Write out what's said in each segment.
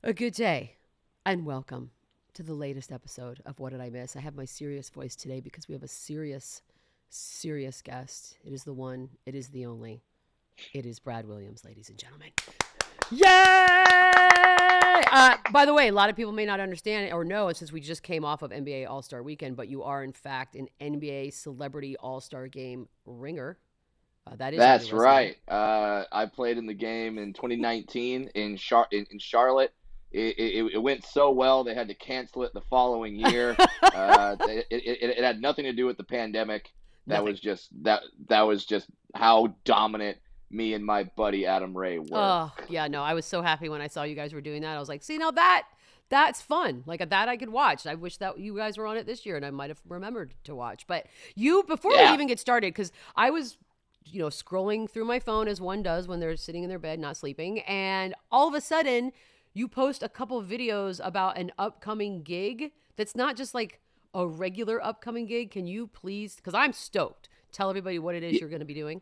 A good day and welcome to the latest episode of What Did I Miss? I have my serious voice today because we have a serious guest. It is the one, it is the only. It is Brad Williams, ladies and gentlemen. Yay! By the way, a lot of people may not understand it or know it since we just came off of NBA All-Star Weekend, but you are, in fact, an NBA Celebrity All-Star Game ringer. That is on your That's resume. right. I played in the game in 2019 in Charlotte. It went so well they had to cancel it the following year. It had nothing to do with the pandemic. That Nothing. was just that was just how dominant me and my buddy Adam Ray were. Oh, yeah, no, I was so happy when I saw you guys were doing that. I was like, see, now that's fun. Like that I could watch. I wish that you guys were on it this year and I might have remembered to watch. But you, before we Yeah. even get started, because I was, scrolling through my phone as one does when they're sitting in their bed, not sleeping. And all of a sudden, you post a couple of videos about an upcoming gig that's not just like a regular upcoming gig. Can you please, because I'm stoked, tell everybody what it is you're going to be doing?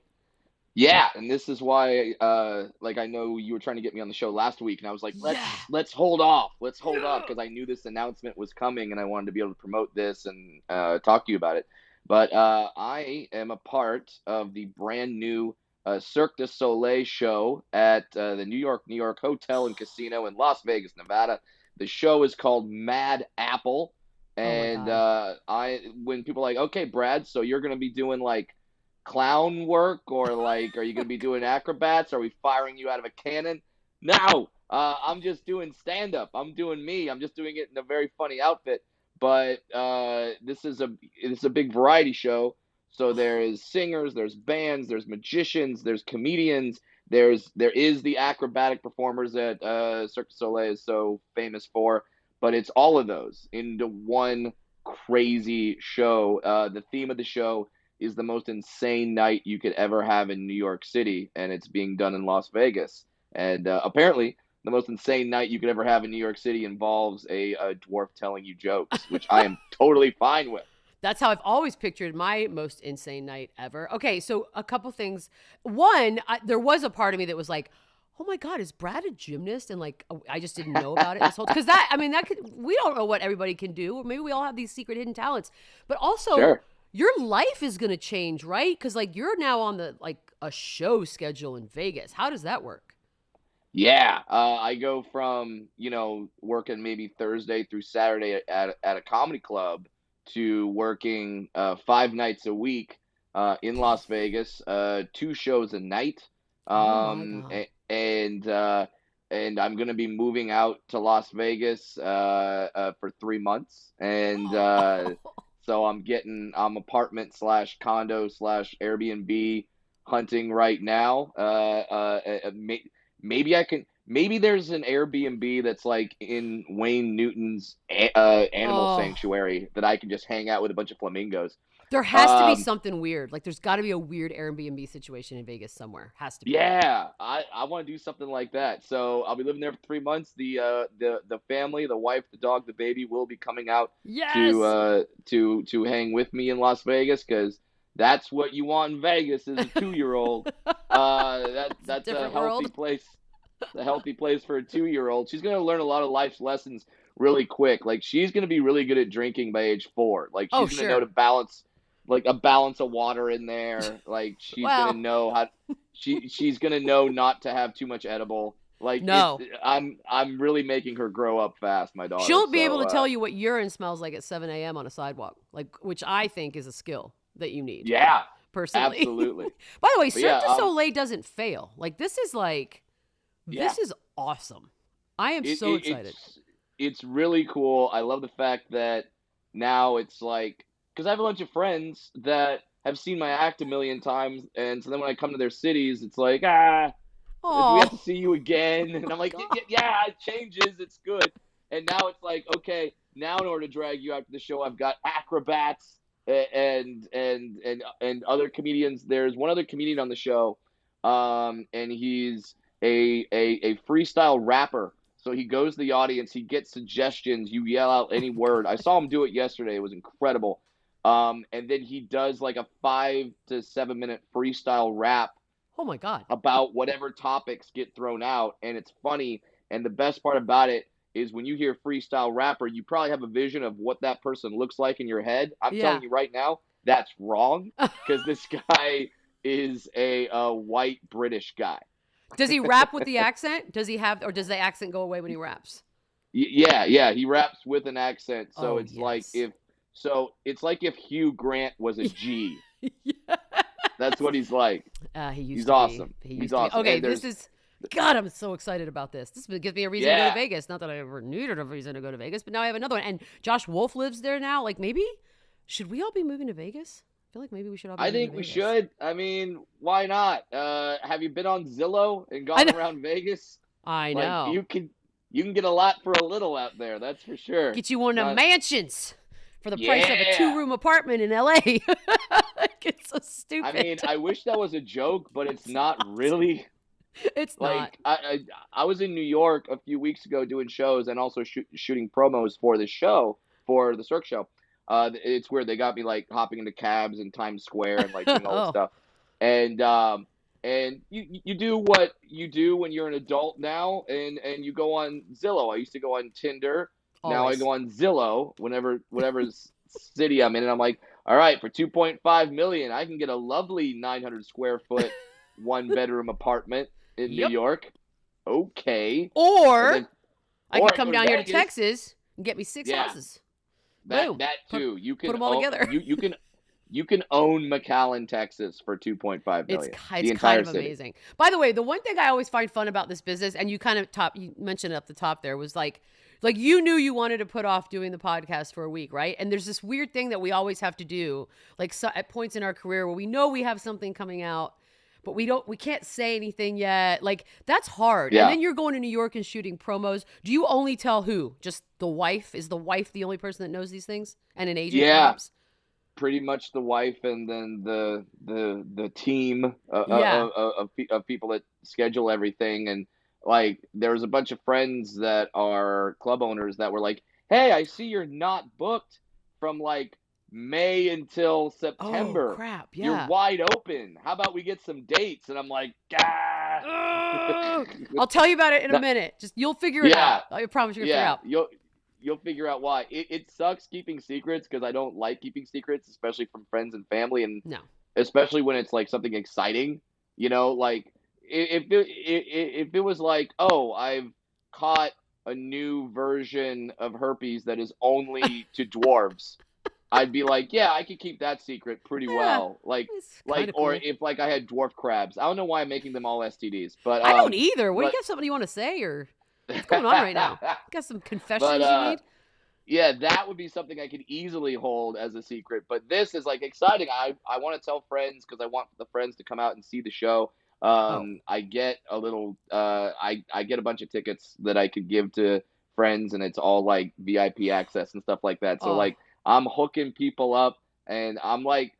Yeah, and this is why like I know you were trying to get me on the show last week and I was like, Yeah. let's hold off. Let's hold off Yeah. because I knew this announcement was coming and I wanted to be able to promote this and talk to you about it. But I am a part of the brand new Cirque du Soleil show at the New York Hotel and Casino in Las Vegas, Nevada. The show is called Mad Apple. Oh my And God. I when people are like, okay, Brad, so you're gonna be doing like clown work or like are you going to be doing acrobats? Are we firing you out of a cannon? No, I'm just doing stand up. I'm doing me. I'm just doing it in a very funny outfit. But this is a big variety show. So there is singers, there's bands, there's magicians, there's comedians, there is the acrobatic performers that Cirque du Soleil is so famous for. But it's all of those into one crazy show. The theme of the show is the most insane night you could ever have in New York City, and it's being done in Las Vegas. And apparently, the most insane night you could ever have in New York City involves a dwarf telling you jokes, which I am totally fine with. That's how I've always pictured my most insane night ever. Okay, so a couple things. One, there was a part of me that was like, "Oh my God, is Brad a gymnast?" And like, I just didn't know about it this whole because that. I mean, that could we don't know what everybody can do, or maybe we all have these secret hidden talents. But also, Sure. your life is going to change, right? Because like you're now on the like a show schedule in Vegas. How does that work? Yeah, I go from working maybe Thursday through Saturday at a comedy club to working 5 nights a week in Las Vegas, two shows a night, Oh my um, God. a- and uh, and I'm gonna be moving out to Las Vegas for 3 months, and so I'm apartment slash condo slash Airbnb hunting right now. Maybe I can. Maybe there's an Airbnb that's like in Wayne Newton's animal Oh, sanctuary that I can just hang out with a bunch of flamingos. there has to be Um, something weird. Like there's got to be a weird Airbnb situation in Vegas somewhere. Has to be. yeah, I want to do something like that. So I'll be living there for 3 months. The family, the wife, the dog, the baby will be coming out Yes. to hang with me in Las Vegas because that's what you want in Vegas is a 2 year old. It's a That's a different healthy world. place. A healthy place for a 2 year old. She's gonna learn a lot of life's lessons really quick. Like she's gonna be really good at drinking by age 4. Like Oh, she's gonna know to sure. balance like a balance of water in there. Like she's gonna Well, know how she's gonna know not to have too much edible. Like it's no. I'm really making her grow up fast, my daughter. She'll be able So to tell you what urine smells like at 7 a.m. on a sidewalk, like which I think is a skill that you need yeah, personally. absolutely. By the way, But Cirque yeah, du Soleil doesn't fail. Like yeah. this is awesome. I am It, so it excited. it's really cool. I love the fact that now it's like because I have a bunch of friends that have seen my act a million times, and so then when I come to their cities, it's like do we have to Oh, see you again? And I'm like, God. yeah, it changes, it's good. And now it's like, okay, now in order to drag you out to the show, I've got acrobats and other comedians. There's one other comedian on the show, and he's a freestyle rapper. So he goes to the audience, he gets suggestions, you yell out any word. I saw him do it yesterday. It was incredible. And then he does like a 5 to 7 minute freestyle rap Oh my God. about whatever topics get thrown out, and it's funny. And the best part about it is when you hear freestyle rapper, you probably have a vision of what that person looks like in your head. I'm Yeah. telling you right now, that's wrong, because this guy is a white British guy. Does he rap with the accent? Does he have, or does the accent go away when he raps? Yeah, he raps with an accent. So Oh, it's like yes. if Hugh Grant was a G. Yeah. That's what he's like. He used He's to awesome. be. He He's used to be. awesome. Okay, And this is, God, I'm so excited about this. This gives me a reason to go to yeah, Vegas. Not that I ever needed a reason to go to Vegas, but now I have another one. And Josh Wolf lives there now. Like, maybe, should we all be moving to Vegas? I feel like maybe we should all be I moving think to we Vegas. should. I mean, why not? Have you been on Zillow and I gone know. around Vegas? I Like know. you can get a lot for a little out there. That's for sure. Get you one of the Not, mansions for the price of a yeah. 2-room apartment in LA. Like, it's so stupid. I mean, I wish that was a joke, but it's not really. It's not. Like I was in New York a few weeks ago doing shows and also shooting promos for the show, for the Cirque show. It's weird. They got me like hopping into cabs in Times Square and like doing all this Oh, stuff. And you do what you do when you're an adult now, and you go on Zillow. I used to go on Tinder. Now I always. go on Zillow whatever city I'm in, and I'm like, all right, for 2.5 million, I can get a lovely 900 square foot 1 bedroom apartment in New Yep. York. Okay. And Or then I or could I come go to down here to Vegas. Texas and get me 6 Yeah, houses. Boom. that too. You Put can them all together. you can own McAllen, Texas for 2.5 It's million. The it's kind entire of city. amazing. By the way, the one thing I always find fun about this business, and you kind of you mentioned it up the top there, was like you knew you wanted to put off doing the podcast for a week, right? And there's this weird thing that we always have to do, like at points in our career where we know we have something coming out, but we can't say anything yet. Like, that's hard. And Yeah. then you're going to New York and shooting promos. Do you only tell who? Just the wife? Is the wife the only person that knows these things? And an agent, Yeah. perhaps? Pretty much the wife, and then the team Yeah. of people that schedule everything. And like there was a bunch of friends that are club owners that were like, hey, I see you're not booked from like May until Oh, September. crap. You're Yeah. wide open. How about we get some dates? And I'm like, ah. Ugh. I'll tell you about it in a minute. Just you'll figure it Yeah. out. I promise you're gonna Yeah, figure out. you'll figure out why. It sucks keeping secrets, because I don't like keeping secrets, especially from friends and family, and No. especially when it's like something exciting. Like if it was like, oh, I've caught a new version of herpes that is only to dwarves, I'd be like, yeah, I could keep that secret pretty Yeah. well. It's kind of Or cool. if like I had dwarf crabs. I don't know why I'm making them all STDs, but I don't either. What do but you got something you want to say, or what's going on right now? Got some confessions but you need? yeah, that would be something I could easily hold as a secret. But this is like exciting. I want to tell friends, because I want the friends to come out and see the show. Oh. I get a little I get a bunch of tickets that I could give to friends, and it's all like VIP access and stuff like that. So Oh. like I'm hooking people up, and I'm like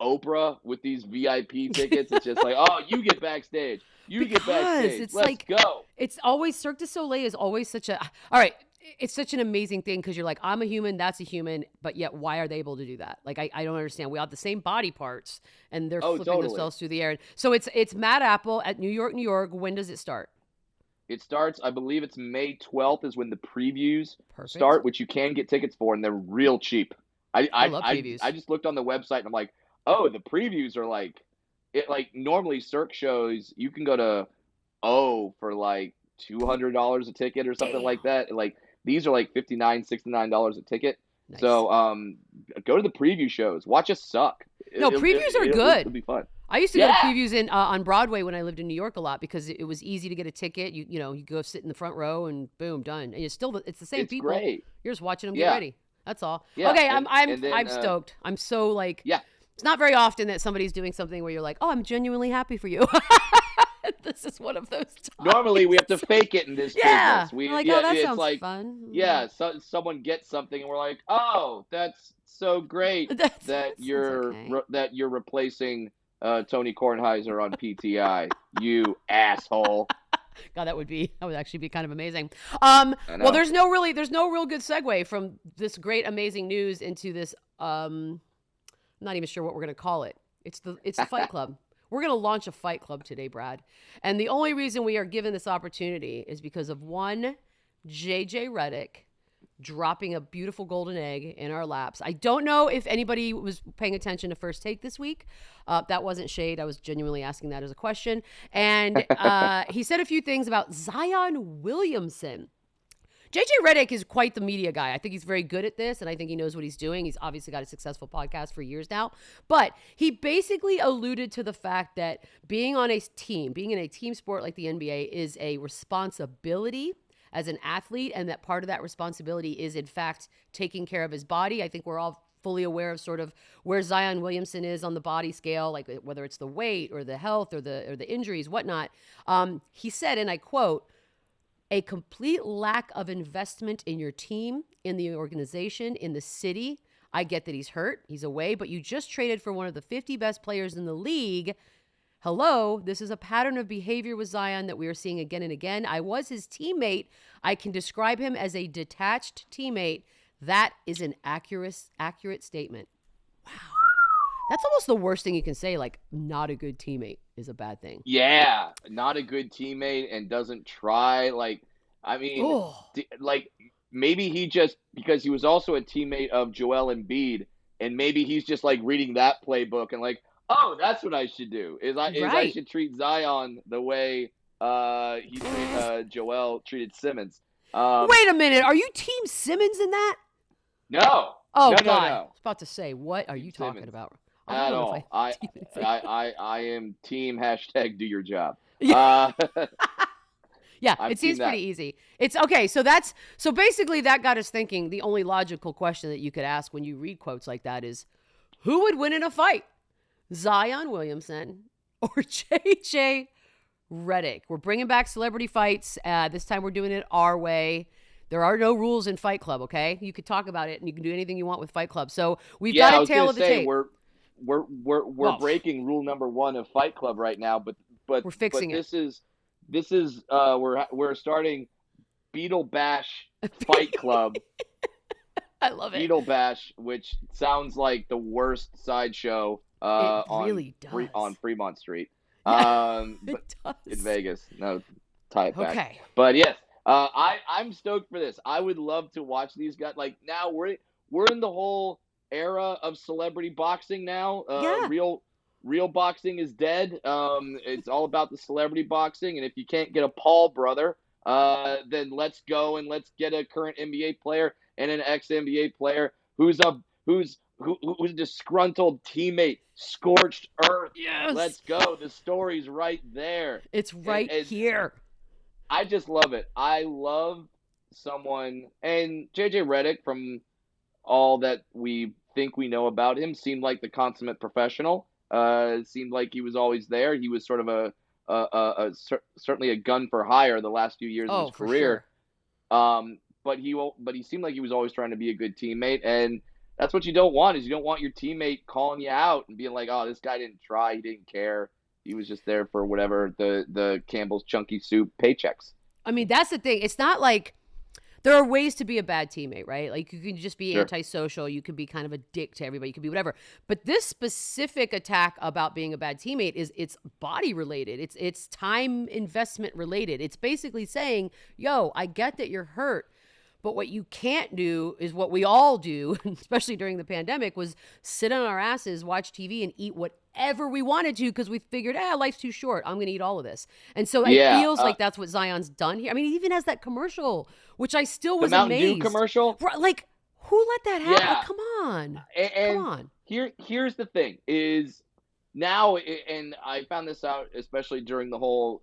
Oprah with these VIP tickets. It's just like, oh, you get backstage. You get Because backstage. it's Let's like go. it's always Cirque du Soleil is always such a all right. It's such an amazing thing because you're like, I'm a human, that's a human, but yet why are they able to do that? Like, I don't understand. We all have the same body parts, and they're Oh, flipping totally. themselves through the air. So it's Mad Apple at New York, New York. When does it start? It starts, I believe it's May 12th is when the previews Perfect. start, which you can get tickets for, and they're real cheap. I love previews. I just looked on the website, and I'm like, oh, the previews are like, normally Cirque shows, you can go to for like $200 a ticket or something like that. Like these are like $59, $69 a ticket. Nice. So go to the preview shows. Watch us suck. No, previews are good. It'll be fun. I used to go to previews in on Broadway when I lived in New York a lot because it was easy to get a ticket. You go sit in the front row and boom, done. And it's the same It's people. great. You're just watching them get Yeah. ready. That's all. Yeah, Okay, and then, I'm stoked. I'm so like Yeah. It's not very often that somebody's doing something where you're like, oh, I'm genuinely happy for you. This is one of those times. Normally we have to fake it in this business. We're like, oh, that it's sounds like, fun. yeah, someone gets something and we're like, oh, that's so great that you're okay. that you're replacing Tony Kornheiser on PTI, you asshole. God, that would actually be kind of amazing. I know. Well, there's no real good segue from this great, amazing news into this. I'm not even sure what we're gonna call it. It's the Fight Club. We're going to launch a fight club today, Brad. And the only reason we are given this opportunity is because of one JJ Redick dropping a beautiful golden egg in our laps. I don't know if anybody was paying attention to First Take this week. That wasn't shade. I was genuinely asking that as a question. And he said a few things about Zion Williamson. JJ Redick is quite the media guy. I think he's very good at this, and I think he knows what he's doing. He's obviously got a successful podcast for years now. But he basically alluded to the fact that being on a team, being in a team sport like the NBA, is a responsibility as an athlete, and that part of that responsibility is, in fact, taking care of his body. I think we're all fully aware of sort of where Zion Williamson is on the body scale, like whether it's the weight or the health or the injuries, whatnot. He said, and I quote, "A complete lack of investment in your team, in the organization, in the city. I get that he's hurt, he's away, but you just traded for one of the 50 best players in the league. Hello, this is a pattern of behavior with Zion that we are seeing again and again. I was his teammate. I can describe him as a detached teammate. That is an accurate statement." Wow. That's almost the worst thing you can say, like, not a good teammate is a bad thing. Yeah, not a good teammate and doesn't try. Like, I mean, like, maybe he just, because he was also a teammate of Joel Embiid, and maybe he's just, like, reading that playbook and, like, oh, that's what I should do, is I should treat Zion the way Joel treated Simmons. Wait a minute. Are you Team Simmons in that? No. Oh, no, God. No. I was about to say, what are you talking Simmons. about? At all. I am team # do your job. Yeah, I've it seems seen that. pretty easy. It's okay. So basically that got us thinking. The only logical question that you could ask when you read quotes like that is, who would win in a fight? Zion Williamson or JJ Redick? We're bringing back celebrity fights. This time we're doing it our way. There are no rules in Fight Club, okay? You could talk about it and you can do anything you want with Fight Club. So we've got a tail of the tape. We're breaking rule number 1 of Fight Club right now, but we're fixing it. This is we're starting Beadle Bash Fight Club. I love it. Beadle Bash, which sounds like the worst sideshow on Fremont Street. It does. In Vegas. No, tie it back. Okay. But yes, I'm stoked for this. I would love to watch these guys. Like, now we're in the whole era of celebrity boxing now. Real boxing is dead. It's all about the celebrity boxing, and if you can't get a Paul brother, then let's go and let's get a current NBA player and an ex-NBA player who's a disgruntled teammate, scorched earth. Yes. Let's go. The story's right there. It's right here. I just love it. I love someone, and JJ Redick, from all that we think we know about him, seemed like the consummate professional. Seemed like he was always there. He was sort of certainly a gun for hire the last few years of his career. Sure. But he seemed like he was always trying to be a good teammate, and that's what you don't want. Is you don't want your teammate calling you out and being like, "Oh, this guy didn't try. He didn't care. He was just there for whatever the Campbell's Chunky Soup paychecks." I mean, that's the thing. It's not like there are ways to be a bad teammate, right? Like, you can just be antisocial. You can be kind of a dick to everybody. You can be whatever. But this specific attack about being a bad teammate it's body related. It's time investment related. It's basically saying, yo, I get that you're hurt, but what you can't do is what we all do, especially during the pandemic, was sit on our asses, watch TV, and eat whatever we wanted to because we figured, life's too short. I'm going to eat all of this. And so it feels like that's what Zion's done here. I mean, he even has that commercial, which I still was amazed. The Mountain Dew commercial? Like, who let that happen? Yeah. Like, come on. Come on. Here's the thing is now, and I found this out especially during the whole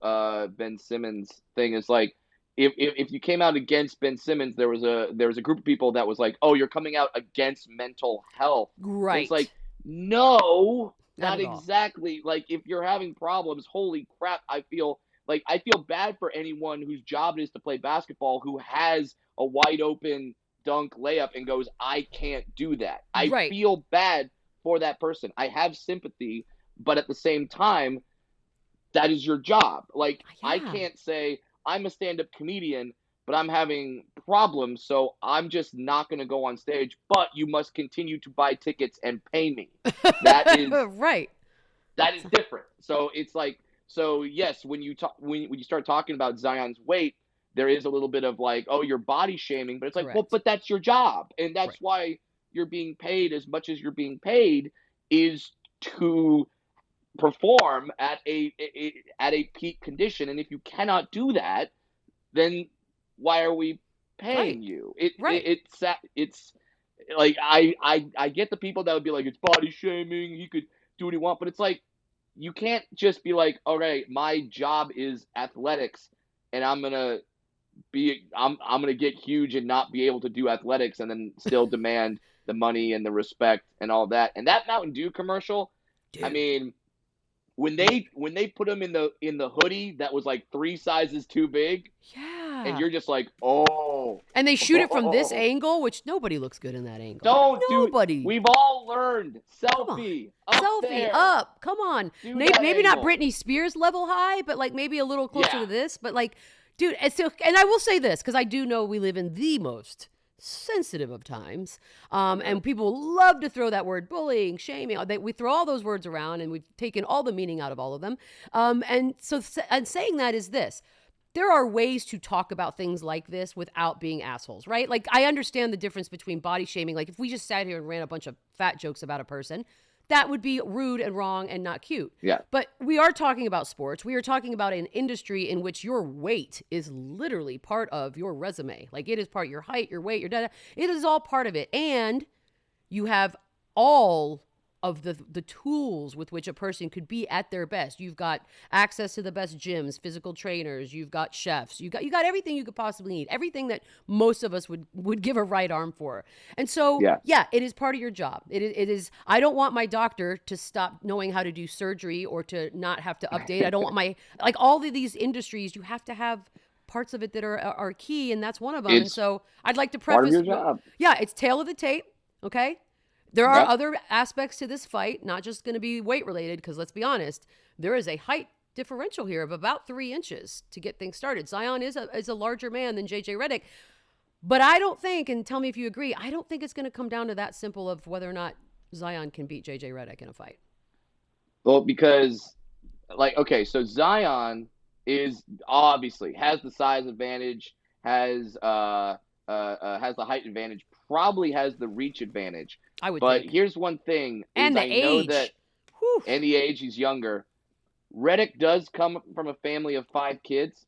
Ben Simmons thing, is like, if you came out against Ben Simmons, there was a group of people that was like, "Oh, you're coming out against mental health." Right. And it's like, no, Not exactly. Like, if you're having problems, holy crap, I feel bad for anyone whose job it is to play basketball who has a wide open dunk layup and goes, "I can't do that." I feel bad for that person. I have sympathy, but at the same time, that is your job. Like, I can't say, I'm a stand-up comedian, but I'm having problems, so I'm just not going to go on stage, but you must continue to buy tickets and pay me. That is right. That is different. So it's like, so yes, when you talk, when you start talking about Zion's weight, there is a little bit of like, oh, you're body shaming, but it's like, well, Correct. but that's your job, and that's Right. why you're being paid as much as you're being paid is to perform at a peak condition, and if you cannot do that, then why are we Right. paying you? Right. It's like I get the people that would be like, it's body shaming, he could do what he wants, but it's like, you can't just be like, okay, my job is athletics, and I'm gonna get huge and not be able to do athletics, and then still demand the money and the respect and all that. And that Mountain Dew commercial, I Dude. mean, when they put him in the hoodie that was like 3 sizes too big, and Yeah. you're just like, oh, And they shoot it from this angle, which nobody looks good in that angle. don't do. Nobody. We've all learned Come on. selfie up Selfie there. up. Come on. Do Maybe, that maybe not angle. Britney Spears level high, but like maybe a little closer Yeah. to this. But like, dude, and so, and I will say this because I do know we live in the most sensitive of times, and people love to throw that word bullying, shaming. We throw all those words around, and we've taken all the meaning out of all of them. And so, and saying that is this. There are ways to talk about things like this without being assholes, right? Like, I understand the difference between body shaming. Like, if we just sat here and ran a bunch of fat jokes about a person, that would be rude and wrong and not cute. Yeah. But we are talking about sports. We are talking about an industry in which your weight is literally part of your resume. Like, it is part of your height, your weight, your data. It is all part of it. And you have all of the tools with which a person could be at their best. You've got access to the best gyms, physical trainers, you've got chefs, you got everything you could possibly need, everything that most of us would give a right arm for. And so, yeah, it is part of your job. It is, I don't want my doctor to stop knowing how to do surgery or to not have to update. I don't want like all of these industries, you have to have parts of it that are key, and that's one of them. And so I'd like to preface, part of your job. Yeah, it's tail of the tape, okay? There are other aspects to this fight, not just going to be weight related, because let's be honest, there is a height differential here of about 3 inches to get things started. Zion is a larger man than JJ Redick, but I don't think, and tell me if you agree, I don't think it's going to come down to that simple of whether or not Zion can beat JJ Redick in a fight. Well, because, like, okay, so Zion is obviously has the size advantage, has the height advantage, probably has the reach advantage. I would But think. Here's one thing. And the I know age. that, Whew. and the age, he's younger. Redick does come from a family of 5 kids.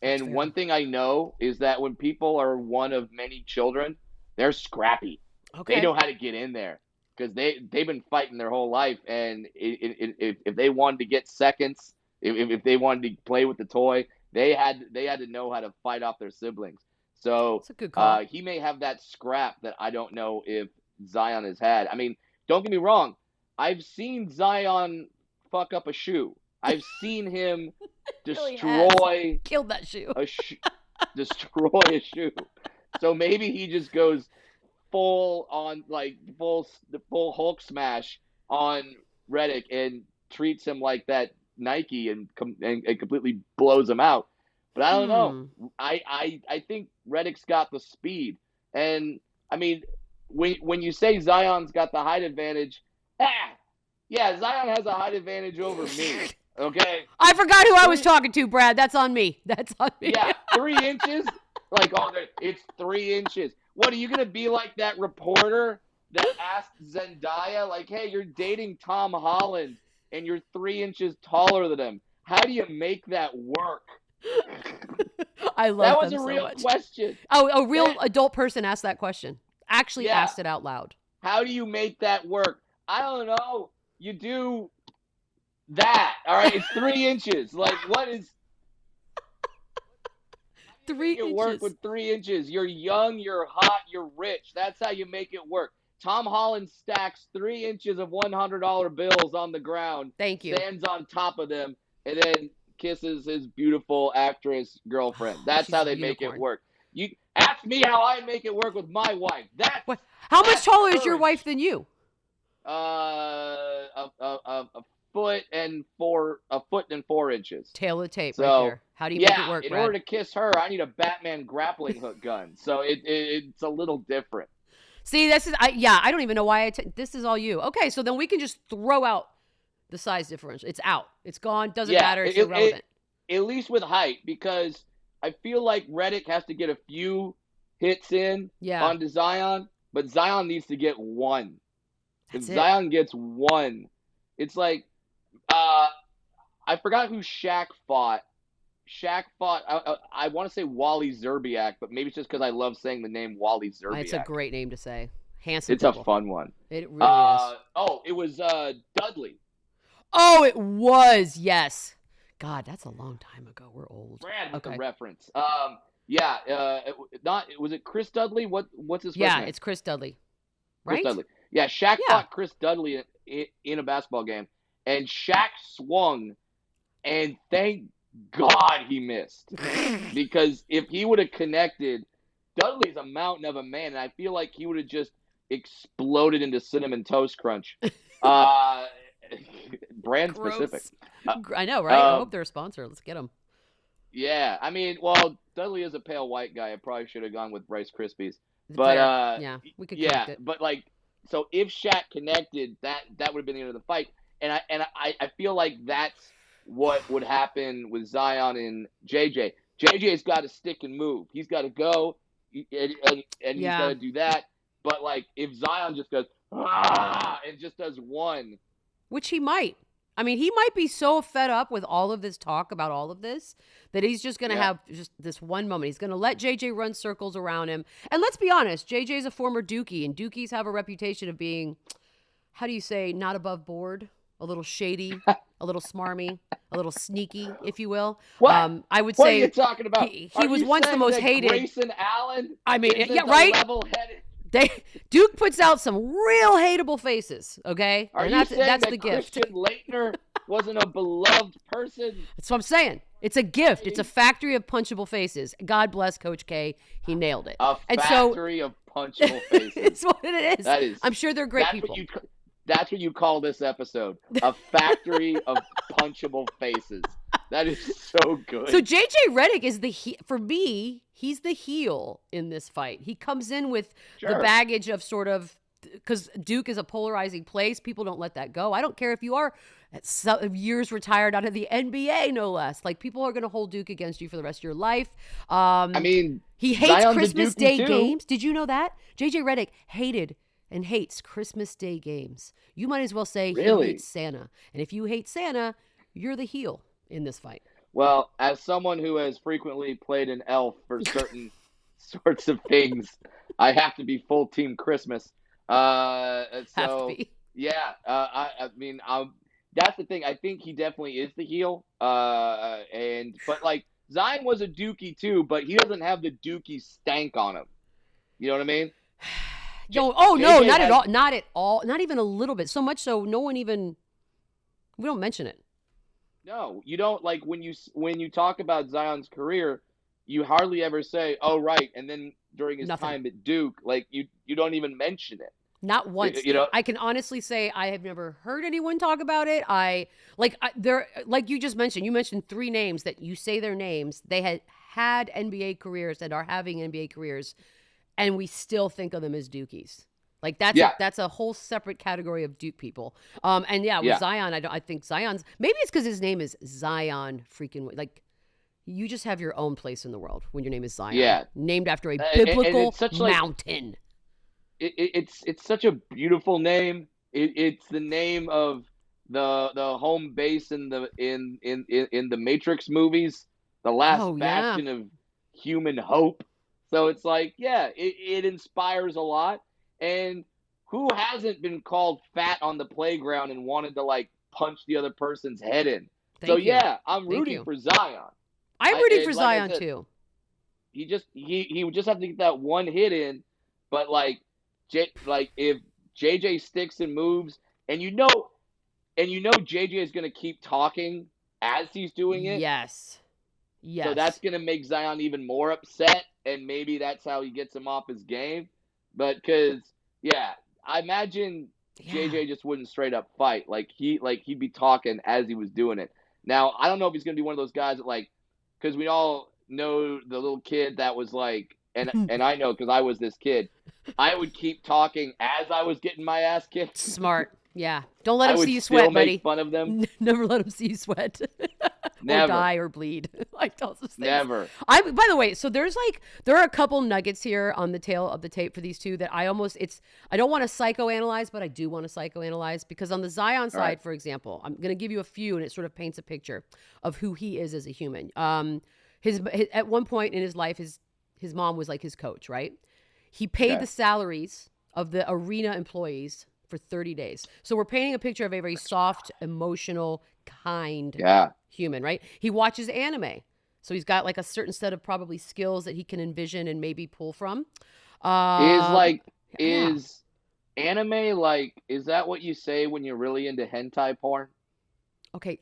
And one thing I know is that when people are one of many children, they're scrappy. Okay. They know how to get in there because they've been fighting their whole life. And if they wanted to get seconds, if they wanted to play with the toy, they had to know how to fight off their siblings. So That's a good call. he may have that scrap that I don't know if Zion has had. I mean, don't get me wrong. I've seen Zion fuck up a shoe. I've seen him destroy killed that shoe. destroy a shoe. So maybe he just goes full Hulk smash on Redick and treats him like that Nike and completely blows him out. But I don't know. I think Redick's got the speed. And I mean, when you say Zion's got the height advantage, yeah, Zion has a height advantage over me. Okay. I forgot who I was talking to, Brad. That's on me. That's on me. Yeah, 3 inches. Like, oh, it's 3 inches. What, are you gonna be like that reporter that asked Zendaya, like, hey, you're dating Tom Holland and you're 3 inches taller than him? How do you make that work? I love that was them a so real much. question. Oh, a real adult person asked that question. Actually asked it out loud. How do you make that work? I don't know. You do that. All right, it's 3 inches. Like, what is 3 inches? inches. Work with 3 inches. You're young, you're hot, you're rich. That's how you make it work. Tom Holland stacks 3 inches of $100 bills on the ground. Thank you. Stands on top of them, and then kisses his beautiful actress girlfriend. That's how they make it work. You ask me how I make it work with my wife. How much taller is your wife than you? A foot and 4 inches. Tail of the tape, so, right there. How do you make it work, in Brad? order to kiss her, I need a Batman grappling hook gun. So it's a little different. See, I don't even know why this is all you. Okay, so then we can just throw out The size differential. It's out. It's gone. Doesn't matter. It's irrelevant. At least with height, because I feel like Redick has to get a few hits in onto Zion, but Zion needs to get one. If Zion gets one, it's like I forgot who Shaq fought. Shaq fought, I want to say Wally Zerbiak, but maybe it's just because I love saying the name Wally Zerbiak. It's a great name to say. Handsome. It's a fun one. It really is. Oh, it was Dudley. Oh, it was. Yes. God, that's a long time ago. We're old. Brad with the reference. Was it Chris Dudley? What's his first name? Yeah, it's Chris Dudley. Right? Chris Dudley. Yeah, Shaq fought Chris Dudley in a basketball game, and Shaq swung, and thank God he missed. Because if he would have connected, Dudley's a mountain of a man, and I feel like he would have just exploded into Cinnamon Toast Crunch. Brand specific. I know, right? I hope they're a sponsor. Let's get them. Yeah, I mean, well, Dudley is a pale white guy. I probably should have gone with Rice Krispies. But we could connect it. But like, so if Shaq connected, that would have been the end of the fight. And I feel like that's what would happen with Zion and JJ. JJ's got to stick and move. He's got to go, and he's got to do that. But like, if Zion just goes and just does one, which he might. I mean, he might be so fed up with all of this talk about all of this that he's just going to have just this one moment. He's going to let JJ run circles around him. And let's be honest, JJ's a former Dookie, and Dookies have a reputation of being, how do you say, not above board, a little shady, a little smarmy, a little sneaky, if you will. What? I would what say are you talking about? He was once the most hated. Grayson Allen. I mean, right? Level-headed. Duke puts out some real hateable faces, okay? Are and you saying that's that the gift. Christian Leitner wasn't a beloved person? That's what I'm saying. It's a gift. It's a factory of punchable faces. God bless Coach K. He nailed it. A factory of punchable faces. It's what it is. That is. I'm sure they're great people. That's what you call this episode. A factory of punchable faces. That is so good. So JJ Redick is for me, he's the heel in this fight. He comes in with the baggage of sort of, because Duke is a polarizing place. People don't let that go. I don't care if you are years retired out of the NBA, no less. Like, people are going to hold Duke against you for the rest of your life. I mean, he hates Zion's Christmas Day too. games. Did you know that? JJ Redick hated and hates Christmas Day games. You might as well say he hates Santa. And if you hate Santa, you're the heel in this fight. Well, as someone who has frequently played an elf for certain sorts of things, I have to be full team Christmas. I mean, that's the thing. I think he definitely is the heel. But like, Zion was a Dookie too, but he doesn't have the Dookie stank on him. You know what I mean? No, not at all. Not at all. Not even a little bit. So much so, we don't mention it. No, you don't. Like, when you talk about Zion's career, you hardly ever say, "Oh, right," and then during his time at Duke, like, you don't even mention it. Not once. I can honestly say I have never heard anyone talk about it. Like you just mentioned. You mentioned 3 names that you say their names. They had NBA careers that are having NBA careers, and we still think of them as Dookies. Like, that's a whole separate category of Duke people. With Zion, I think Zion's, maybe it's because his name is Zion freaking, like, you just have your own place in the world when your name is Zion. Yeah. Named after a biblical mountain. It's such a beautiful name. It's the name of the home base in the Matrix movies, the last bastion of human hope. So it's like, it inspires a lot. And who hasn't been called fat on the playground and wanted to, like, punch the other person's head in? I'm rooting for Zion. I'm rooting for Zion too. He would just have to get that one hit in, but if JJ sticks and moves, and you know JJ is going to keep talking as he's doing it. Yes. So that's going to make Zion even more upset, and maybe that's how he gets him off his game. But I imagine JJ just wouldn't straight up fight. He'd be talking as he was doing it. Now, I don't know if he's going to be one of those guys that, because we all know the little kid that was like, and I know because I was this kid, I would keep talking as I was getting my ass kicked. Smart. Yeah. Don't let I him would see you still sweat, make buddy. fun of them. Never let him see you sweat. Or Never. die or bleed. Like tells us things. Never. By the way, so there are a couple nuggets here on the tail of the tape for these two that I don't want to psychoanalyze, but I do want to psychoanalyze because on the Zion side, for example, I'm going to give you a few and it sort of paints a picture of who he is as a human. His at one point in his life, his mom was like his coach, right? He paid the salaries of the arena employees for 30 days. So we're painting a picture of a very soft, emotional, kind human, right? He watches anime. So he's got like a certain set of probably skills that he can envision and maybe pull from. Is anime like, is that what you say when you're really into hentai porn? Okay.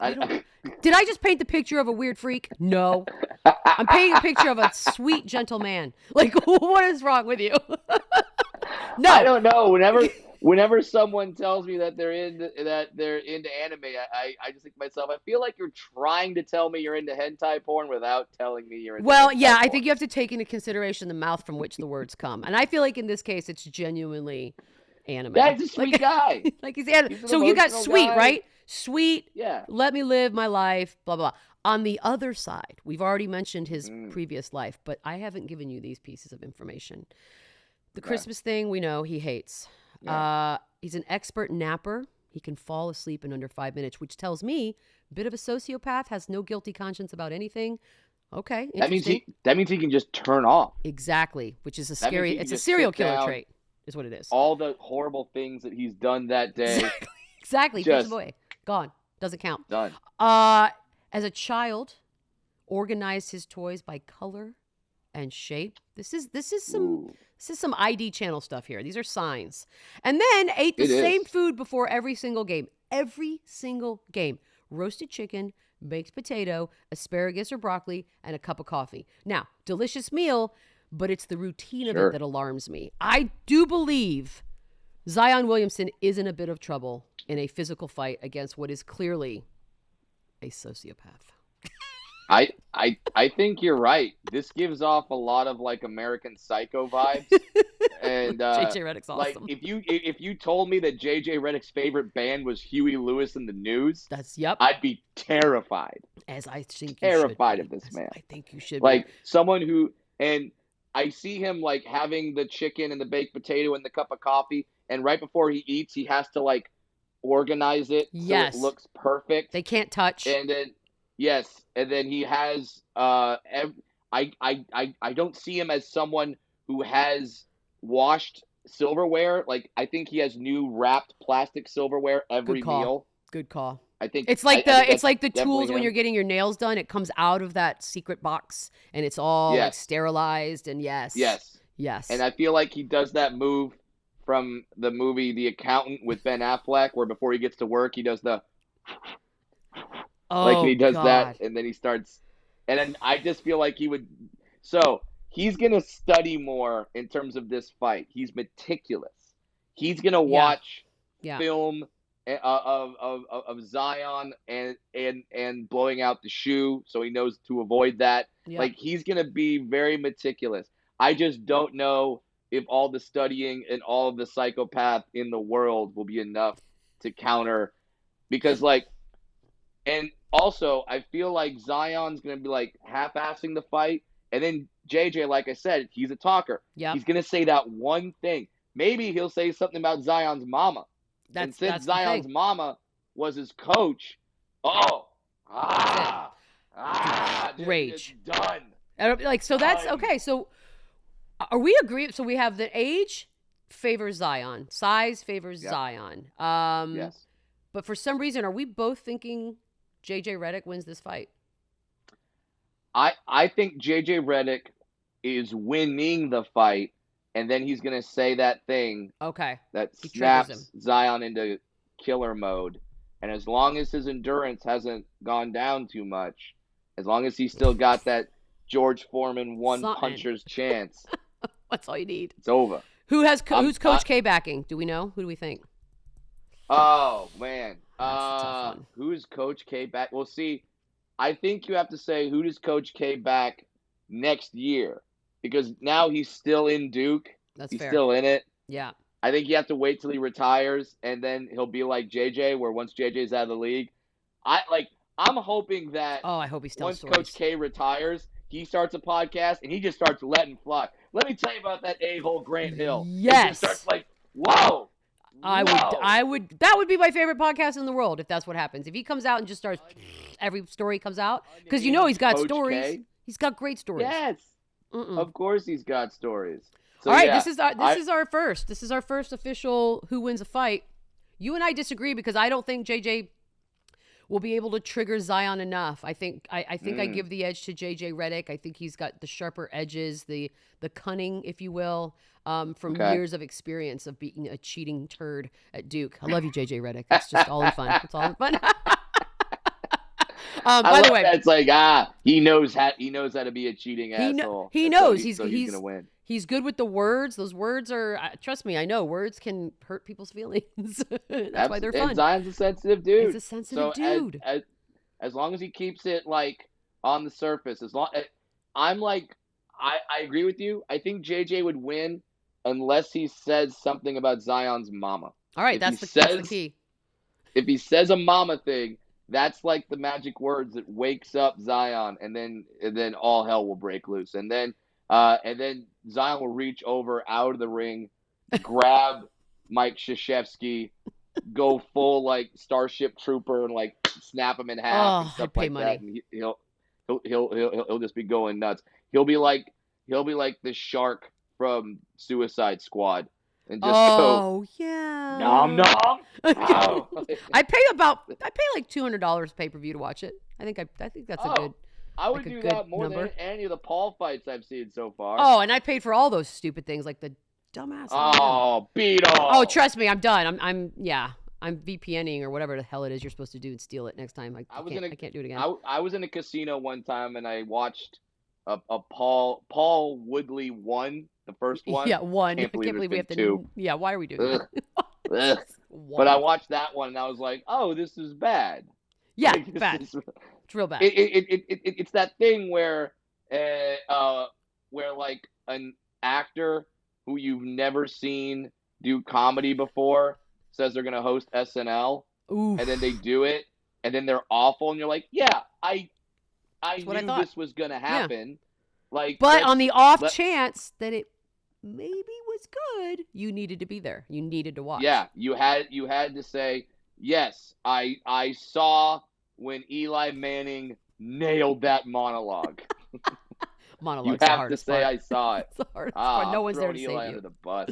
Did I just paint the picture of a weird freak? No. I'm painting a picture of a sweet, gentle man. Like, what is wrong with you? No. I don't know. Whenever someone tells me that they're into anime, I just think to myself, I feel like you're trying to tell me you're into hentai porn without telling me you're into hentai porn. I think you have to take into consideration the mouth from which the words come. And I feel like in this case, it's genuinely anime. That's a sweet guy. Like he's anime. So you got sweet, guy. Right? Sweet. Yeah. Let me live my life, blah, blah, blah. On the other side, we've already mentioned his previous life, but I haven't given you these pieces of information. The Christmas thing, we know he hates. Yeah. He's an expert napper. He can fall asleep in under 5 minutes, which tells me a bit of a sociopath, has no guilty conscience about anything. Okay. That means he can just turn off. Exactly, which is it's a serial killer trait, is what it is. All the horrible things that he's done that day. Exactly. Just away. Gone. Doesn't count. Done. As a child, organized his toys by color and shape. This is some ID channel stuff here. These are signs. And then ate the same food before every single game. Every single game. Roasted chicken, baked potato, asparagus or broccoli, and a cup of coffee. Now, delicious meal, but it's the routine of it that alarms me. I do believe Zion Williamson is in a bit of trouble in a physical fight against what is clearly a sociopath. I think you're right. This gives off a lot of like American Psycho vibes. And JJ Redick's awesome. Like if you told me that JJ Redick's favorite band was Huey Lewis and the News, I'd be terrified. As I think terrified of this man. I think you should like someone who, and I see him like having the chicken and the baked potato and the cup of coffee, and right before he eats, he has to like organize it so it looks perfect. They can't touch. And then and then he has I don't see him as someone who has washed silverware. Like I think he has new wrapped plastic silverware every meal. Good call. I think it's like the tools when you're getting your nails done. It comes out of that secret box and it's all like sterilized and yes. And I feel like he does that move from the movie The Accountant with Ben Affleck, where before he gets to work, he does the he does that, and then he starts, and then I just feel like he would. So he's gonna study more in terms of this fight. He's meticulous. He's gonna watch film of Zion and blowing out the shoe, so he knows to avoid that. Like he's gonna be very meticulous. I just don't know if all the studying and all of the psychopath in the world will be enough to counter, because and also I feel like Zion's going to be like half-assing the fight, and then JJ, like I said, he's a talker. He's going to say that one thing. Maybe he'll say something about Zion's mama. And since Zion's mama was his coach, rage. Just done. That's okay. So are we agreed? So we have the age favors Zion, size favors Zion. Yes. But for some reason, are we both thinking JJ Redick wins this fight? I think JJ Redick is winning the fight, and then he's going to say that thing that snaps Zion into killer mode. And as long as his endurance hasn't gone down too much, as long as he's still got that George Foreman puncher's chance, that's all you need. It's over. Who's Coach K backing? Do we know? Who do we think? Oh man, who's Coach K back? Well, see, I think you have to say who does Coach K back next year, because now he's still in Duke. That's he's fair. Still in it. Yeah. I think you have to wait till he retires, and then he'll be like JJ, where once JJ's out of the league, I'm hoping that Oh, I hope he's telling once Coach stories. K retires, he starts a podcast and he just starts letting fly. Let me tell you about that a-hole Grant Hill. It just starts Yes. like, whoa. That would be my favorite podcast in the world if that's what happens. If he comes out and just starts, every story comes out. Because he's got Coach stories. K? He's got great stories. Yes. Of course he's got stories. So, all right, yeah, this is our first. This is our first official who wins a fight. You and I disagree because I don't think JJ will be able to trigger Zion enough. I think I give the edge to JJ Redick. I think he's got the sharper edges, the cunning, if you will, from years of experience of being a cheating turd at Duke. I love you, JJ Redick. It's just all in fun. It's all in fun. By the way, it's like he knows how to be a cheating asshole. He knows he's gonna win. He's good with the words. Those words are, trust me, I know words can hurt people's feelings. That's why they're fun. And Zion's a sensitive dude. He's a sensitive dude. As long as he keeps it like on the surface, I agree with you. I think JJ would win unless he says something about Zion's mama. All right, that's the key. If he says a mama thing, that's like the magic words that wakes up Zion, and then all hell will break loose, and then Zion will reach over out of the ring, grab Mike Krzyzewski, go full like Starship Trooper and like snap him in half and stuff like that. And he'll just be going nuts. He'll be like the shark from Suicide Squad. And just nom nom. Oh. I pay like $200 pay-per-view to watch it. I think that's a good. I would do that more than any of the Paul fights I've seen so far. Oh, and I paid for all those stupid things like the dumbass. Oh, Beadle. Oh, trust me, I'm done. I'm VPNing or whatever the hell it is you're supposed to do and steal it next time. I can't do it again. I was in a casino one time and I watched a Paul Woodley won the first one. Yeah, one. I can't believe we have to. Yeah, why are we doing that? But I watched that one and I was like, oh, this is bad. Yeah, bad. It's real bad. It's that thing where like an actor who you've never seen do comedy before says they're gonna host SNL, and then they do it, and then they're awful, and you're like, yeah, I knew this was gonna happen. Yeah. Like, but on the off chance that it maybe was good, you needed to be there. You needed to watch. Yeah, you had to say, yes, I saw when Eli Manning nailed that monologue. Monologue. You have to say I saw it. It's the hardest part. No one's there to Eli save you. Under the bus.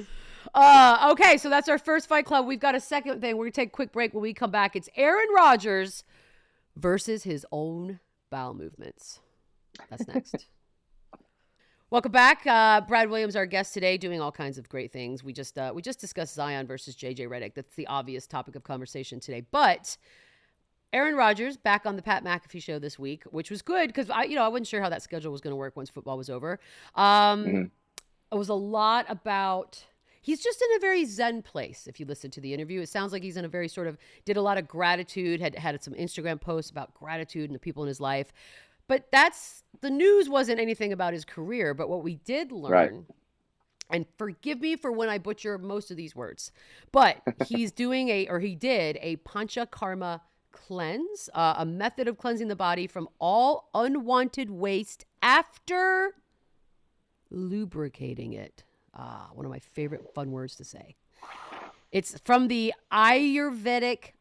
Okay, so that's our first Fight Club. We've got a second thing. We're going to take a quick break. When we come back, it's Aaron Rodgers versus his own bowel movements. That's next. Welcome back. Brad Williams, our guest today, doing all kinds of great things. We just discussed Zion versus JJ Redick. That's the obvious topic of conversation today. But Aaron Rodgers back on the Pat McAfee show this week, which was good because I wasn't sure how that schedule was going to work once football was over. It was a lot about. He's just in a very zen place. If you listen to the interview, it sounds like he's in a very sort of did a lot of gratitude. Had some Instagram posts about gratitude and the people in his life. But the news wasn't anything about his career. But what we did learn, and forgive me for when I butcher most of these words, but he did a Panchakarma cleanse, a method of cleansing the body from all unwanted waste after lubricating it. One of my favorite fun words to say. It's from the Ayurvedic.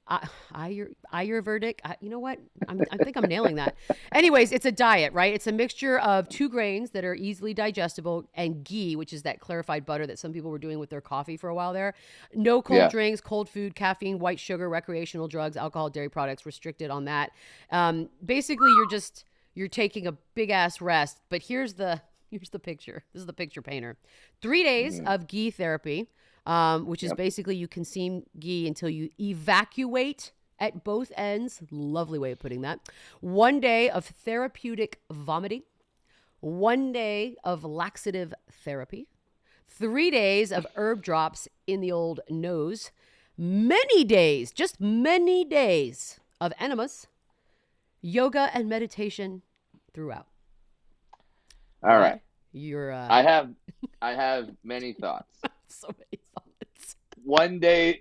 You know what? I think I'm nailing that. Anyways, it's a diet, right? It's a mixture of 2 grains that are easily digestible and ghee, which is that clarified butter that some people were doing with their coffee for a while there. No cold drinks, cold food, caffeine, white sugar, recreational drugs, alcohol, dairy products, restricted on that. Basically, you're taking a big ass rest. But here's the picture. This is the picture painter. 3 days of ghee therapy. Which is basically you consume ghee until you evacuate at both ends. Lovely way of putting that. 1 day of therapeutic vomiting. 1 day of laxative therapy. 3 days of herb drops in the old nose. Many days of enemas, yoga, and meditation throughout. All right. You're. I have many thoughts. So many thoughts. one day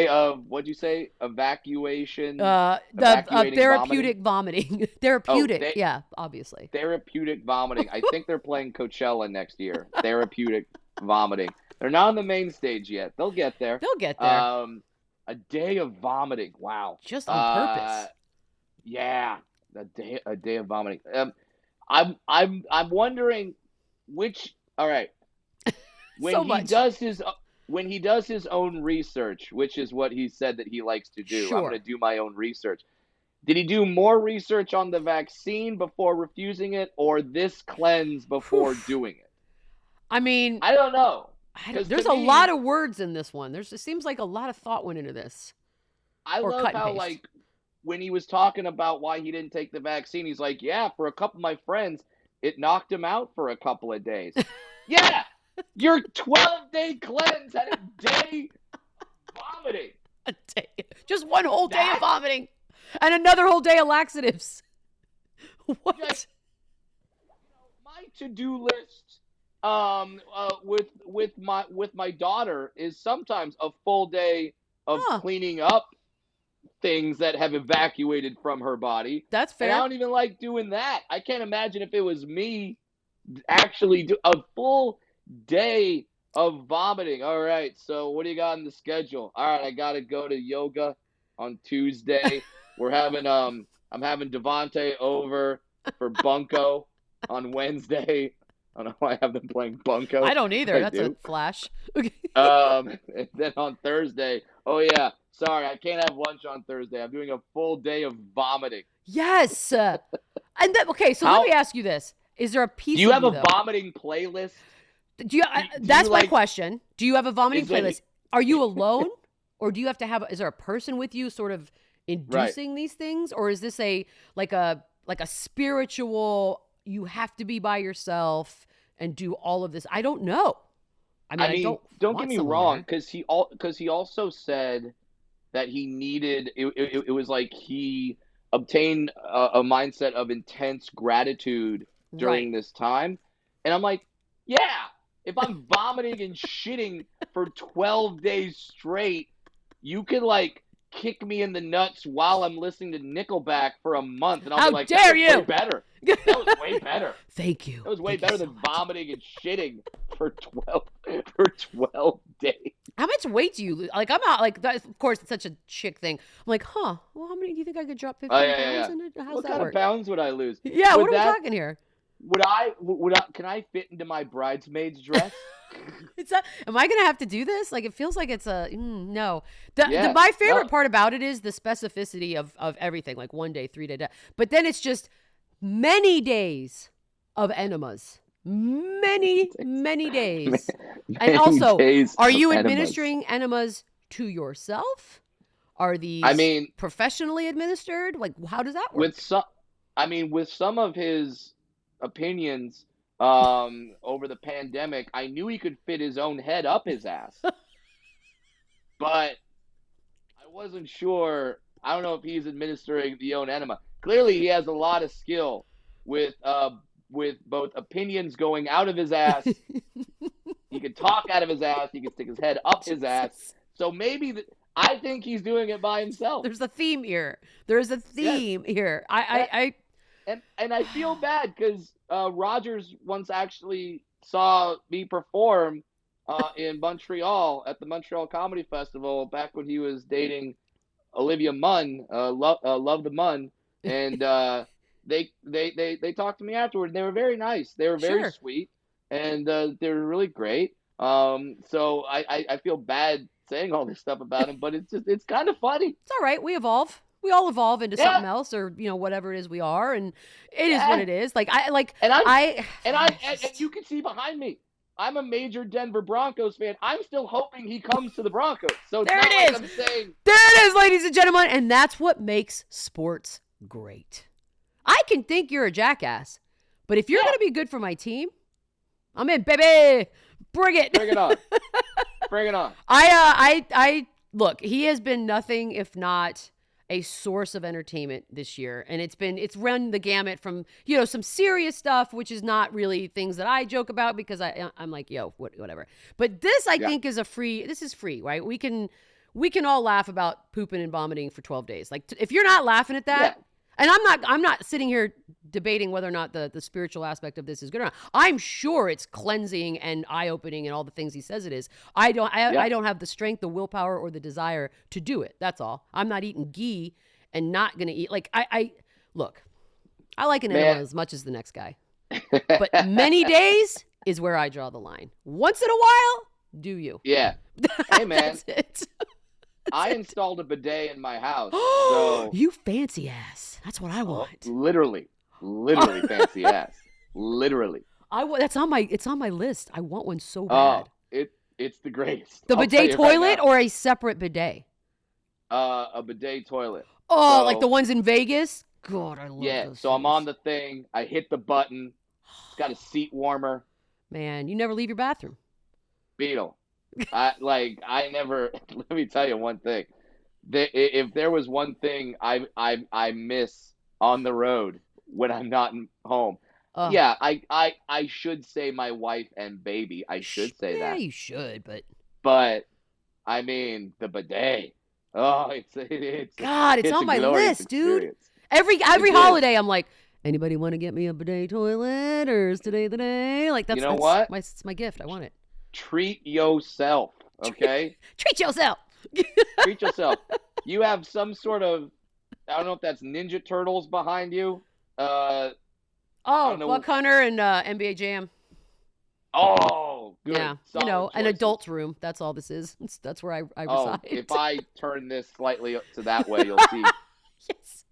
of, what'd you say? Evacuation. The Evacuating therapeutic vomiting. Therapeutic, Oh, yeah, obviously. therapeutic vomiting. I think they're playing Coachella next year. Therapeutic vomiting. They're not on the main stage yet. They'll get there. They'll get there. A day of vomiting. Wow. Just on purpose. Yeah, a day of vomiting. I'm wondering which. All right. When So he much. does his own research, which is what he said that he likes to do. Sure. I'm going to do my own research. Did he do more research on the vaccine before refusing it, or this cleanse before doing it? I mean, I don't know. There's a lot of words in this one. It seems like a lot of thought went into this. I love how, like, when he was talking about why he didn't take the vaccine, he's like, yeah, for a couple of my friends, it knocked him out for a couple of days. Yeah, your 12-day cleanse had a day vomiting. A day, just one whole day of vomiting, and another whole day of laxatives. What? Just, my to-do list with my daughter is sometimes a full day of cleaning up things that have evacuated from her body. That's fair. And I don't even like doing that. I can't imagine if it was me actually do a full day of vomiting. All right, so what do you got on the schedule? All right, I got to go to yoga on Tuesday. I'm having Devontae over for Bunko on Wednesday. I don't know why I have them playing Bunko. I don't either. That's a flash. And then on Thursday, oh yeah, sorry, I can't have lunch on Thursday. I'm doing a full day of vomiting. Yes. And okay, so let me ask you this: is there a piece? Do you have a vomiting playlist? That's my question. Do you have a vomiting playlist? Are you alone, or do you have to have? Is there a person with you, sort of inducing these things, or is this like a spiritual? You have to be by yourself and do all of this. I don't know. I mean, don't get me wrong, because he also said that he needed. It was like he obtained a mindset of intense gratitude during this time, and I'm like, yeah. If I'm vomiting and shitting for 12 days straight, you could like kick me in the nuts while I'm listening to Nickelback for a month, and I'll be like, dare you? Way better. That was way better. Thank you. That was way better than vomiting and shitting for 12 days. How much weight do you lose? Like, I'm not like that. Of course, it's such a chick thing. I'm like, well, how many do you think I could drop 15 pounds? Yeah. How's what that kind work? of pounds would I lose? Yeah, what are we talking here? Can I fit into my bridesmaid's dress? Am I gonna have to do this? Like, it feels like it's no. My favorite part about it is the specificity of everything. Like 1 day, 3 day, but then it's just many days of enemas. Many days. And also, are you administering enemas to yourself? Are these professionally administered? Like, how does that work? With some of his opinions over the pandemic, I knew he could fit his own head up his ass. But I wasn't sure. I don't know if he's administering the own enema. Clearly, he has a lot of skill with both opinions going out of his ass. He can talk out of his ass. He can stick his head up his ass. So maybe I think he's doing it by himself. There's a theme here. There's a theme here. And I feel bad because Rodgers once actually saw me perform in Montreal at the Montreal Comedy Festival back when he was dating Olivia Munn, Love the Munn, and they talked to me afterward. They were very nice. They were very sweet, and they were really great. So I feel bad saying all this stuff about him, but it's kind of funny. It's all right. We evolve. We all evolve into something else, or whatever it is we are, and it is what it is. And you can see behind me, I'm a major Denver Broncos fan. I'm still hoping he comes to the Broncos. So there it is. I'm saying, there it is, ladies and gentlemen, and that's what makes sports great. I can think you're a jackass, but if you're going to be good for my team, I'm in, baby. Bring it. Bring it on. Bring it on. I look. He has been nothing if not a source of entertainment this year. And it's run the gamut from, some serious stuff, which is not really things that I joke about because I'm like, whatever. But this, I think, is this is free, right? We can all laugh about pooping and vomiting for 12 days. Like, if you're not laughing at that, and I'm not sitting here debating whether or not the spiritual aspect of this is good or not. I'm sure it's cleansing and eye-opening and all the things he says it is. I don't have the strength, the willpower, or the desire to do it. That's all. I'm not eating ghee and not going to eat. Like, look, I like an animal as much as the next guy. But many days is where I draw the line. Once in a while, do you? Yeah. Hey, man. That's it. I installed a bidet in my house. So you fancy ass. That's what I want. Literally fancy ass. Literally. It's on my list. I want one so bad. It's the greatest. The bidet toilet or a separate bidet? A bidet toilet. Oh, like the ones in Vegas? God, I love those. Yeah, so things. I'm on the thing. I hit the button. It's got a seat warmer. Man, you never leave your bathroom. Beadle. I never. Let me tell you one thing. If there was one thing I miss on the road when I'm not home, I should say my wife and baby. I should say that. Yeah, you should, but I mean the bidet. Oh, it's on my list, dude. Every holiday, I'm like, anybody want to get me a bidet toilet, or is today the day? Like that's what? It's my gift. I want it. Treat yourself, okay? Treat yourself. Treat yourself. You have some sort of, I don't know if that's Ninja Turtles behind you. Buck Hunter and NBA Jam. Oh, good. Yeah, Solid an adult's room. That's all this is. That's where I reside. If I turn this slightly to that way, you'll see. Yes.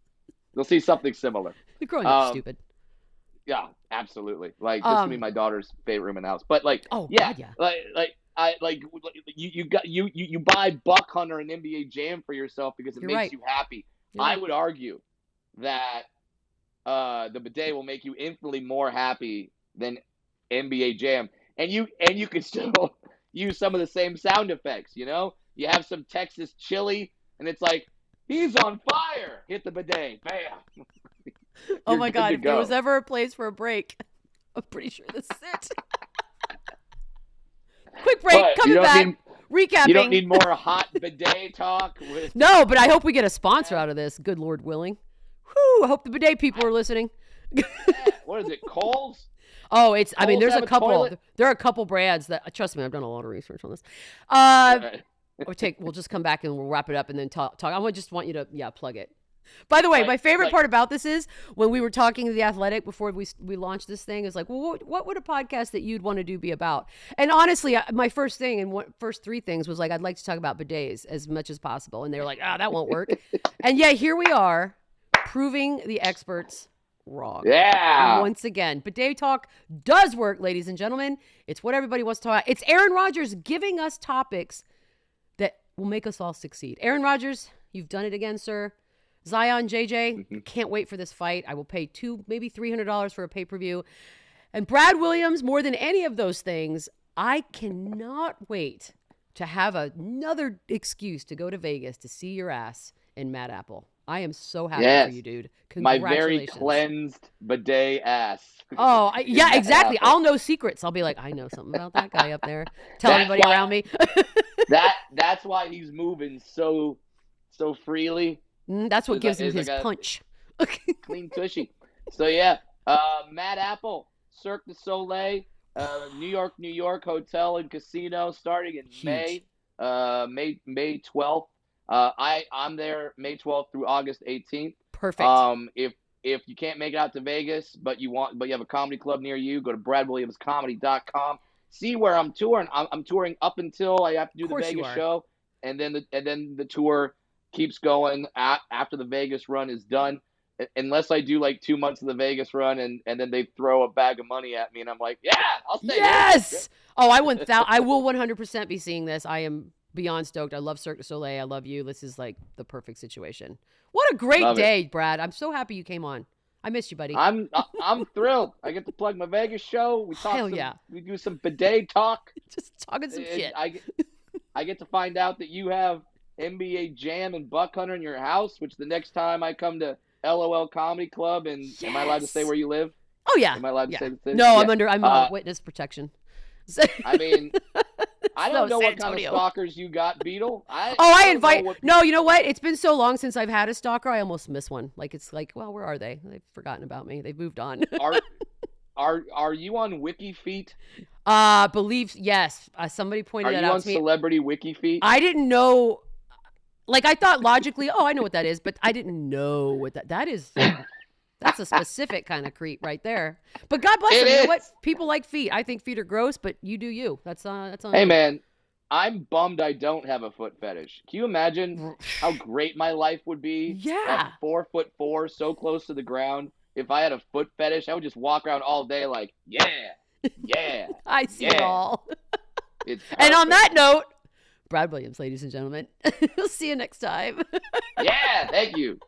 You'll see something similar. You're growing up stupid. Yeah, absolutely. Like this would be my daughter's favorite room in the house. But like, God, yeah. You buy Buck Hunter and NBA Jam for yourself because it makes you happy. I would argue that the bidet will make you infinitely more happy than NBA Jam, and you can still use some of the same sound effects. You have some Texas chili, and it's like he's on fire. Hit the bidet, bam. Oh my God! If there was ever a place for a break, I'm pretty sure this is it. Quick break, coming back, recapping. You don't need more hot bidet talk. No, but I hope we get a sponsor out of this. Good Lord willing. Whew, I hope the bidet people are listening. What is it, Kohl's? Oh, there's a couple. Toilet? There are a couple brands that, trust me, I've done a lot of research on this. We'll just come back and we'll wrap it up and then talk. I just want you to, plug it. By the way, my favorite part about this is when we were talking to The Athletic before we launched this thing, is like, well, what would a podcast that you'd want to do be about? And honestly, my first thing and first three things was like, I'd like to talk about bidets as much as possible. And they were like, that won't work. And yet here we are proving the experts wrong. Yeah. Once again, bidet talk does work, ladies and gentlemen. It's what everybody wants to talk about. It's Aaron Rodgers giving us topics that will make us all succeed. Aaron Rodgers, you've done it again, sir. Zion, JJ, can't wait for this fight. I will pay $200, maybe $300 for a pay-per-view. And Brad Williams, more than any of those things, I cannot wait to have another excuse to go to Vegas to see your ass in Mad Apple. I am so happy for you, dude. My Congratulations. very cleansed bidet ass. Oh, yeah, exactly. I'll know secrets. I'll be like, I know something about that guy up there. Tell anybody around me. That's why he's moving so freely. That's what gives him his punch. Clean tushy. So yeah, Mad Apple, Cirque du Soleil, New York hotel and casino starting in May 12th. I'm there May 12th through August 18th. Perfect. If you can't make it out to Vegas, but you have a comedy club near you, go to bradwilliamscomedy.com. See where I'm touring. I'm touring up until I have to do the Vegas show, and then the tour keeps going after the Vegas run is done, unless I do like 2 months of the Vegas run and then they throw a bag of money at me and I'm like, yeah, I'll stay. Yes. Oh, I will 100% be seeing this. I am beyond stoked. I love Cirque du Soleil. I love you. This is like the perfect situation. What a great day, Brad. I'm so happy you came on. I missed you, buddy. I'm thrilled. I get to plug my Vegas show. We do some bidet talk. Just talking some shit. I get to find out that you have NBA Jam and Buck Hunter in your house, which the next time I come to LOL Comedy Club, and am I allowed to say where you live? Oh yeah. Am I allowed to say the city? No, Yeah. I'm on witness protection. I mean, I don't know San what kind of Antonio. stalkers you got, Beadle. I invite. No, you know what? It's been so long since I've had a stalker. I almost miss one. Like it's like, well, where are they? They've forgotten about me. They've moved on. Are you on WikiFeet? Believe yes. Somebody pointed that out to me. Are you on Celebrity WikiFeet? I didn't know. Like I thought logically, oh, I know what that is, but I didn't know what that is. That's a specific kind of creep right there. But God bless them. You know what? People like feet. I think feet are gross, but you do you. That's on. Hey man, I'm bummed I don't have a foot fetish. Can you imagine how great my life would be? Yeah. At 4'4", so close to the ground. If I had a foot fetish, I would just walk around all day like, yeah. I see it all. And on that note, Brad Williams, ladies and gentlemen. We'll see you next time. Yeah, thank you.